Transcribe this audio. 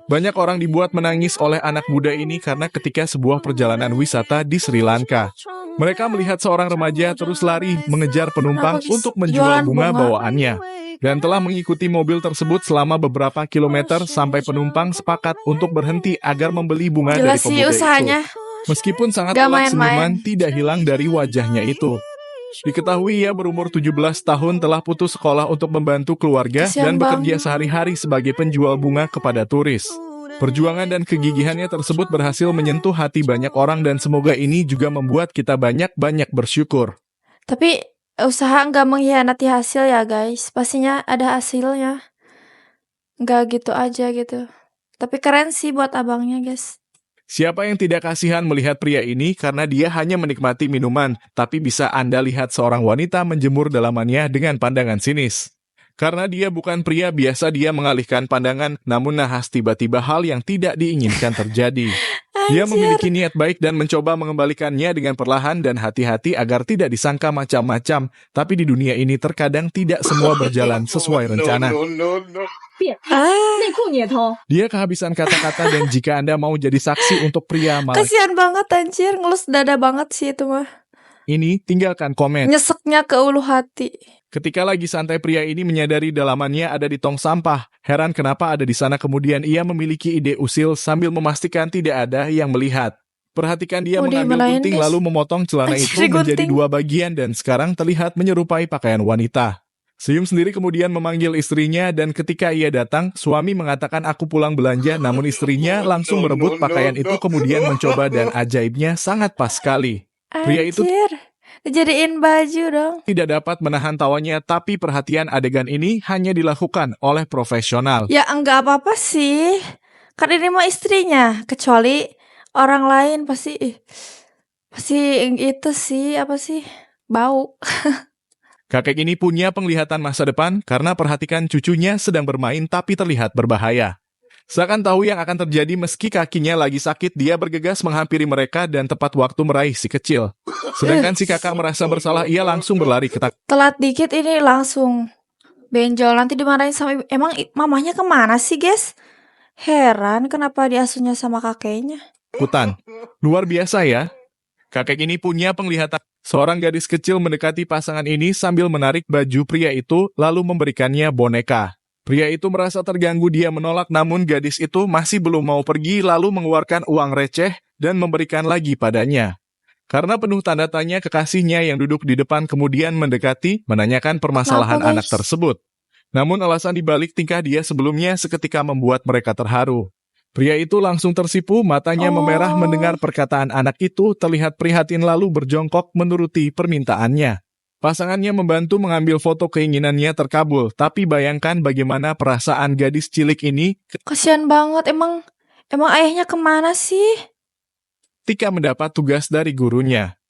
Banyak orang dibuat menangis oleh anak muda ini karena ketika sebuah perjalanan wisata di Sri Lanka, mereka melihat seorang remaja terus lari mengejar Kenapa penumpang untuk menjual jualan bunga bunga? bawaannya, dan telah mengikuti mobil tersebut selama beberapa kilometer sampai penumpang sepakat untuk berhenti agar membeli bunga dari Jelas sih pemuda itu. usahanya. Meskipun sangat Gak telak, senyuman main-main. tidak hilang dari wajahnya itu. Diketahui ia berumur 17 tahun telah putus sekolah untuk membantu keluarga dan Kasihan bekerja banget. sehari-hari sebagai penjual bunga kepada turis. Perjuangan dan kegigihannya tersebut berhasil menyentuh hati banyak orang dan semoga ini juga membuat kita banyak-banyak bersyukur. Tapi usaha nggak mengkhianati hasil ya guys. Pastinya ada hasilnya. Nggak gitu aja gitu. Tapi keren sih buat abangnya guys. Siapa yang tidak kasihan melihat pria ini karena dia hanya menikmati minuman, tapi bisa Anda lihat seorang wanita menjemur dalamannya dengan pandangan sinis. Karena dia bukan pria biasa, dia mengalihkan pandangan, namun nahas tiba-tiba hal yang tidak diinginkan terjadi. Dia memiliki niat baik dan mencoba mengembalikannya dengan perlahan dan hati-hati agar tidak disangka macam-macam, tapi di dunia ini terkadang tidak semua berjalan sesuai rencana. Dia kehabisan kata-kata dan jika Anda mau jadi saksi untuk pria malah Kasihan banget anjir. Ngelus dada banget sih itu mah. ini, tinggalkan komen. Nyeseknya ke ulu hati. Ketika lagi santai, pria ini menyadari dalamannya ada di tong sampah. Heran kenapa ada di sana, kemudian ia memiliki ide usil sambil memastikan tidak ada yang melihat. Perhatikan, dia Oh, mengambil dimarahin, gunting guys. lalu memotong celana Anjir, itu menjadi gunting. 2 bagian dan sekarang terlihat menyerupai pakaian wanita. Senyum sendiri kemudian memanggil istrinya dan ketika ia datang, suami mengatakan aku pulang belanja, namun istrinya langsung merebut pakaian itu kemudian mencoba dan ajaibnya sangat pas sekali. Pria itu Anjir. Dijadiin baju dong. tidak dapat menahan tawanya, tapi perhatian, adegan ini hanya dilakukan oleh profesional. Ya enggak apa-apa sih. Kan ini mah istrinya. Kecuali orang lain pasti itu sih apa sih? Bau. Kakek ini punya penglihatan masa depan karena perhatikan cucunya sedang bermain tapi terlihat berbahaya. Seakan tahu yang akan terjadi meski kakinya lagi sakit, dia bergegas menghampiri mereka dan tepat waktu meraih si kecil. Sedangkan si kakak merasa bersalah, ia langsung berlari Telat dikit ini langsung benjol, nanti dimarahin sama ibu. Emang mamanya kemana sih guys? Heran kenapa diasuhnya sama kakeknya. ketakutan. Luar biasa ya. Kakek ini punya penglihatan. Seorang gadis kecil mendekati pasangan ini sambil menarik baju pria itu lalu memberikannya boneka. Pria itu merasa terganggu, dia menolak, namun gadis itu masih belum mau pergi lalu mengeluarkan uang receh dan memberikan lagi padanya. Karena penuh tanda tanya, kekasihnya yang duduk di depan kemudian mendekati menanyakan permasalahan Kenapa, anak guys? tersebut. Namun alasan dibalik tingkah dia sebelumnya seketika membuat mereka terharu. Pria itu langsung tersipu, matanya memerah mendengar perkataan anak itu, terlihat prihatin lalu berjongkok menuruti permintaannya. Pasangannya membantu mengambil foto, keinginannya terkabul, tapi bayangkan bagaimana perasaan gadis cilik ini Kasihan banget, emang ayahnya kemana sih? ketika mendapat tugas dari gurunya.